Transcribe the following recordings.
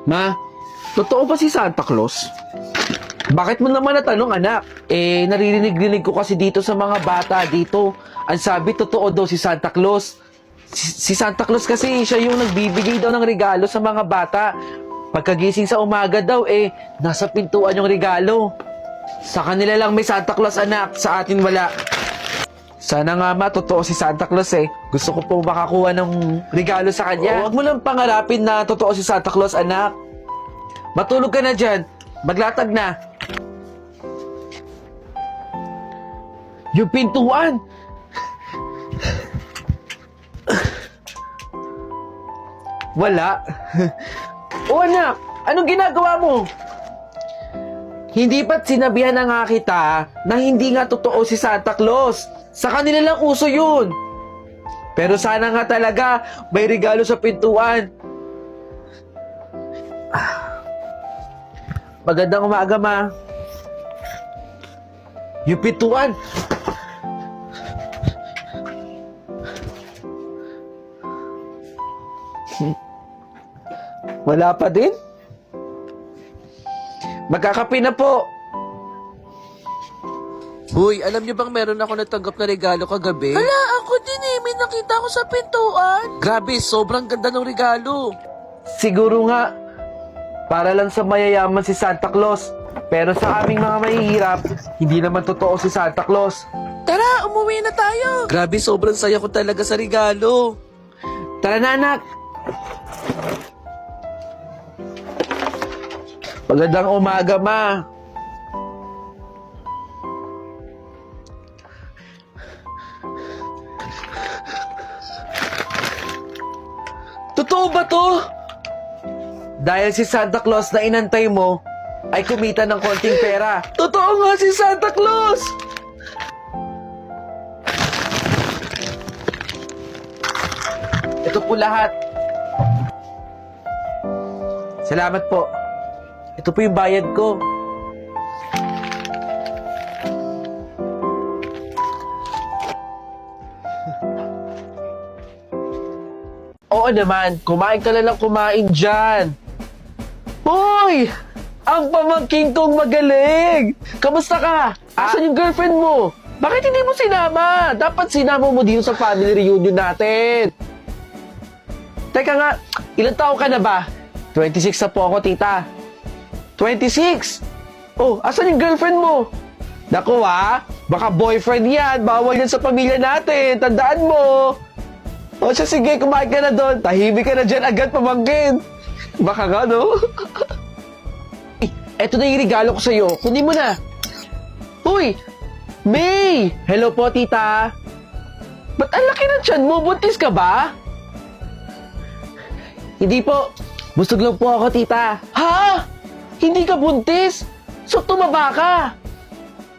Ma, totoo ba si Santa Claus? Bakit mo naman natanong, anak? Naririnig-rinig ko kasi dito sa mga bata dito. Ang sabi, totoo daw si Santa Claus. Si Santa Claus kasi siya yung nagbibigay daw ng regalo sa mga bata. Pagkagising sa umaga daw, nasa pintuan yung regalo. Sa kanila lang may Santa Claus, anak. Sa atin wala. Sana nga ma, totoo si Santa Claus eh. Gusto ko pong makakuha ng regalo sa kanya. Huwag mo lang pangarapin na totoo si Santa Claus, anak. Matulog ka na dyan. Maglatag na. Yung pintuan. Wala. O anak, anong ginagawa mo? Hindi ba't sinabihan na nga kita na hindi nga totoo si Santa Claus? Sa kanila lang uso yun. Pero sana nga talaga may regalo sa pintuan. Magandang umaga, ma. Yung pintuan. Wala pa din? Magkakape na po. Hoy, alam niyo bang meron ako natanggap na regalo kagabi? Hala, ako din eh. May nakita ko sa pintuan. Grabe, sobrang ganda ng regalo. Siguro nga, para lang sa mayayaman si Santa Claus. Pero sa aming mga mahihirap, hindi naman totoo si Santa Claus. Tara, umuwi na tayo. Grabe, sobrang saya ko talaga sa regalo. Tara na, anak. Magandang umaga, ma. Totoo ba to? Dahil si Santa Claus na inantay mo, ay kumita ng konting pera. Totoo nga si Santa Claus! Ito po lahat. Salamat po. Ito po yung bayad ko. Oo naman, kumain ka na lang kumain dyan. Hoy! Ang pamangking kong magaling! Kamusta ka? Asan yung girlfriend mo? Bakit hindi mo sinama? Dapat sinama mo dito sa family reunion natin. Teka nga, ilang taon ka na ba? 26 na po ako, tita. 26? Oh, asan yung girlfriend mo? Naku baka boyfriend yan. Bawal yan sa pamilya natin. Tandaan mo. O siya, sige, kumain ka na doon. Tahimik ka na dyan agad, pamangkin. Baka nga, no? Eto na yung regalo ko sa'yo. Kunin mo na. Uy! May! Hello po, tita. Ba't ang laki ng tiyan mo? Buntis ka ba? Hindi po. Busog lang po ako, tita. Ha? Hindi ka buntis? So, tumaba ka?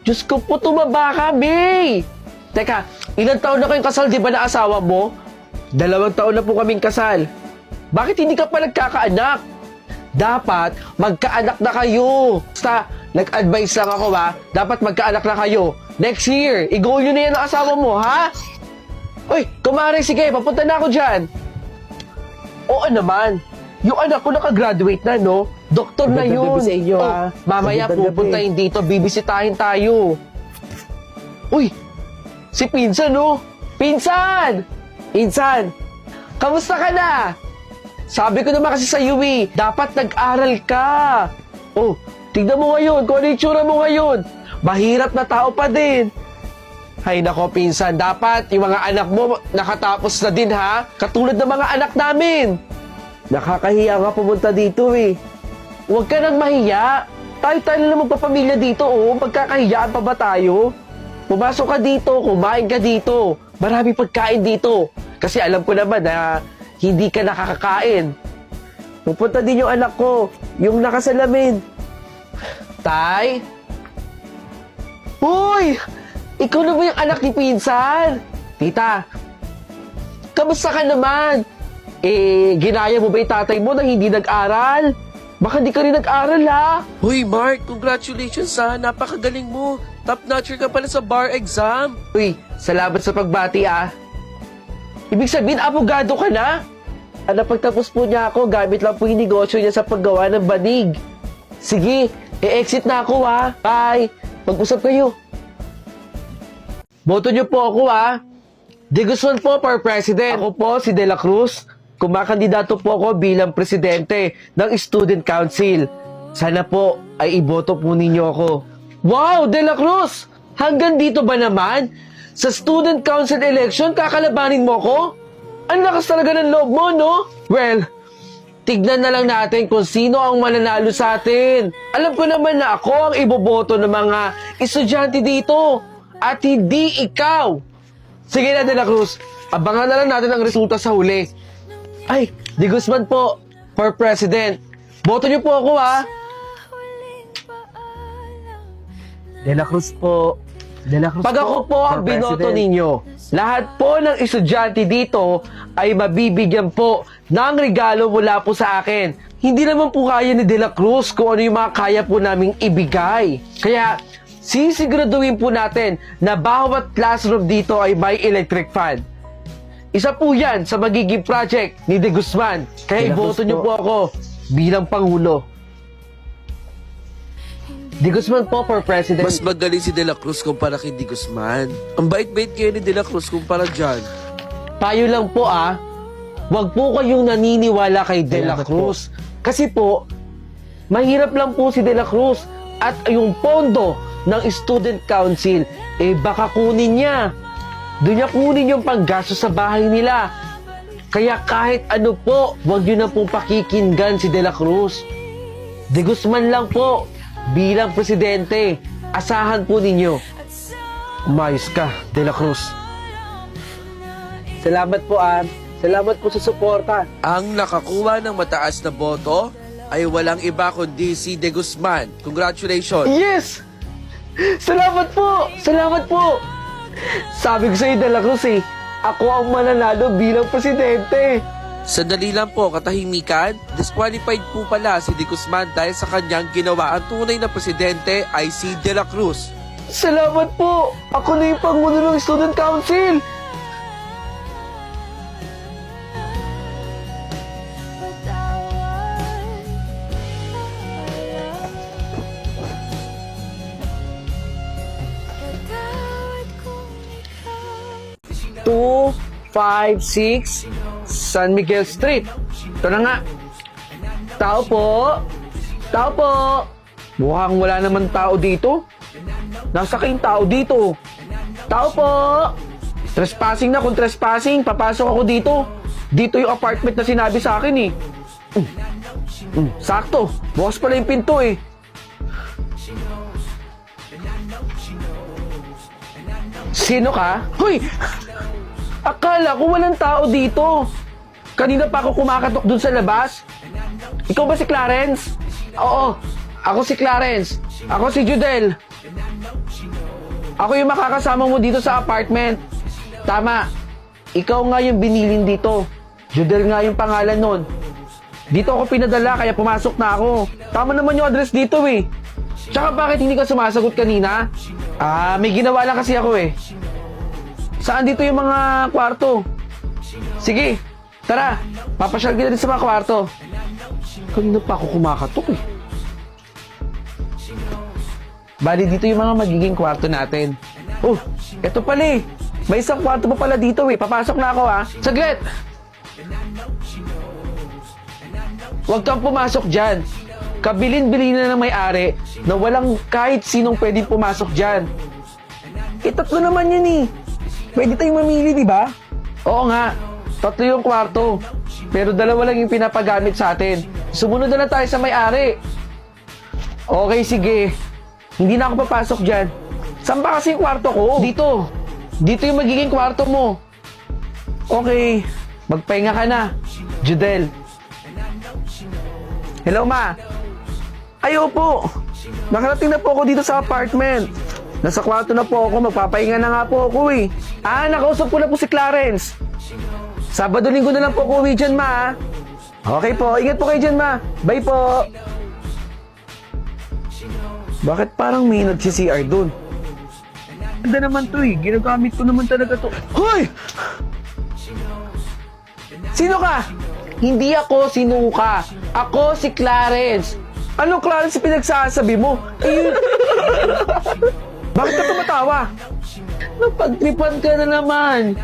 Diyos ko po, tumaba ka, May! Teka, ilang taon na kayong kasal, di ba na asawa mo? 2 taon na po kaming kasal. Bakit hindi ka pa nagkakaanak? Dapat magkaanak na kayo. Basta, nag-advise lang ako dapat magkaanak na kayo. Next year, i-goal nyo na yan ang asawa mo, ha? Uy, kumare, sige, papunta na ako dyan. Oo naman. Yung anak ko nakagraduate na, no? Doktor na yun. Sa inyo, ha? Mamaya pupuntahin dito, bibisitahin tayo. Uy, si Pinsan, no? Pinsan! Pinsan! Kamusta ka na? Sabi ko naman kasi sa iyo dapat nag-aral ka. Oh, tignan mo ngayon, kung ano yung tsura mo ngayon. Mahirap na tao pa din. Hay nako, Pinsan, dapat yung mga anak mo nakatapos na din, ha? Katulad ng mga anak namin. Nakakahiya nga pumunta dito, Huwag ka nang mahiya. Tayo na magpapamilya dito, Pagkakahiyaan pa ba tayo? Pumasok ka dito, kumain ka dito. Marami pagkain dito. Kasi alam ko naman na hindi ka nakakakain. Pupunta din yung anak ko, yung nakasalamin. Tay? Uy! Ikaw na ba yung anak ni Pinsan? Tita, kamusta ka naman? Ginaya mo ba yung tatay mo na hindi nag-aral? Baka di ka rin nag-aral, ha? Hoy, Mark, congratulations napakagaling mo. Top-notcher ka pala sa bar exam. Uy, salamat sa pagbati, Ibig sabihin, abogado ka na? napagtapos po niya ako, gamit lang po yung negosyo niya sa paggawa ng banig. Sige, e-exit na ako ha. Bye. Mag-usap kayo. Boto niyo po ako ha. De Guzman po for President. Ako po si De La Cruz. Kumakandidato po ako bilang presidente ng Student Council. Sana po ay iboto po ninyo ako. Wow, De La Cruz! Hanggang dito ba naman? Sa Student Council election, kakalabanin mo ko? Ang lakas talaga ng loob mo, no? Well, tignan na lang natin kung sino ang mananalo sa atin. Alam ko naman na ako ang iboboto ng mga estudyante dito. At hindi ikaw. Sige na, De La Cruz. Abangan na lang natin ang resulta sa huli. Ay, De Guzman po, for President. Boto niyo po ako, ha? De La Cruz po. De La Cruz Pag ako po ang binoto ninyo, lahat po ng estudyante dito ay mabibigyan po ng regalo mula po sa akin. Hindi naman po kaya ni De La Cruz kung ano yung mga kaya po naming ibigay. Kaya, sisiguraduhin po natin na bawat classroom dito ay may electric fan. Isa po yan sa magiging project ni De Guzman. Kaya iboto niyo po ako bilang Pangulo. De Guzman po for President. Mas magaling si De La Cruz kumpara kay De Guzman. Ang bait-bait kayo ni De La Cruz kumpara dyan. Payo lang po huwag po kayong naniniwala kay De La Cruz. Kasi po, mahirap lang po si De La Cruz. At yung pondo ng Student Council, baka kunin niya. Doon niya kunin yung panggastos sa bahay nila. Kaya kahit ano po, huwag niyo na pong pakikinggan si De La Cruz. De Guzman lang po, bilang presidente. Asahan po ninyo. Umayos ka, De La Cruz. Salamat po, Salamat po sa suporta. Ang nakakuha ng mataas na boto ay walang iba kundi si De Guzman. Congratulations! Yes! Salamat po! Salamat po! Sabi ko sa'yo, De La Cruz ako ang mananalo bilang presidente. Sandali lang po, katahimikan. Disqualified po pala si De Guzman dahil sa kanyang ginawa. Ang tunay na presidente ay si De La Cruz. Salamat po! Ako na yung Pangulo ng Student Council! Two, 5, 6 San Miguel Street. Ito na nga. Tao po. Tao po. Mukhang wala naman tao dito. Nasa kayong tao dito. Tao po. Trespassing na. Kung trespassing, papasok ako dito. Dito yung apartment na sinabi sa akin Sakto. Bukas pala yung pinto Sino ka? Hoy! Akala ko walang tao dito. Kanina pa ako kumakatok dun sa labas. Ikaw ba si Clarence? Oo, ako si Clarence. Ako si Judel. Ako yung makakasama mo dito sa apartment. Tama. Ikaw nga yung binilin dito. Judel nga yung pangalan nun. Dito ako pinadala kaya pumasok na ako. Tama naman yung address dito Tsaka bakit hindi ka sumasagot kanina? May ginawa lang kasi ako Saan dito yung mga kwarto? Sige, tara. Papasyal kita din sa mga kwarto. Kanina pa ako kumakatok Bali, dito yung mga magiging kwarto natin. Oh, eto pala May isang kwarto pa pala dito Papasok na ako Saglit! Huwag kang pumasok dyan. Kabilin-bilin na ng may-ari na walang kahit sinong pwedeng pumasok dyan. Tatlo naman yun Pwede tayong mamili, di ba? Oo nga. 3 yung kwarto. Pero 2 lang yung pinapagamit sa atin. Sumunod na lang tayo sa may-ari. Okay, sige. Hindi na ako papasok dyan. Saan ba kasi yung kwarto ko? Dito. Dito yung magiging kwarto mo. Okay. Magpahinga ka na. Judel. Hello, Ma. Ayaw po. Nakarating na po ako dito sa apartment. Nasa kwarto na po ako. Magpapahinga na nga po ako nakausap ko na po si Clarence. Sabado-linggo na lang po ako uwi dyan, Ma. Okay po. Ingat po kayo dyan, Ma. Bye po. Bakit parang may nag-CR dun? Ganda naman to Ginagamit ko naman talaga to. Hoy! Sino ka? Hindi ako si Nuka. Ako si Clarence. Ano Clarence pinagsasabi mo? Bakit ka tumatawa? Napagtripan ka na naman.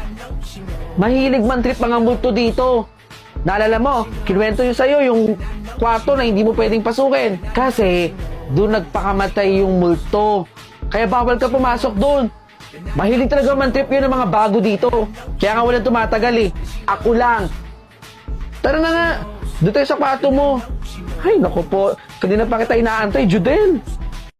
Mahilig man trip mga multo dito. Naalala mo, kinuwento yun sa'yo yung kwarto na hindi mo pwedeng pasukin. Kasi doon nagpakamatay yung multo. Kaya bawal ka pumasok doon. Mahilig talaga man trip yun ng mga bago dito. Kaya nga walang tumatagal eh. Ako lang. Tara na nga. Doon tayo sa kwarto mo. Ay, naku po. Kanina pa kita inaantay, Judel.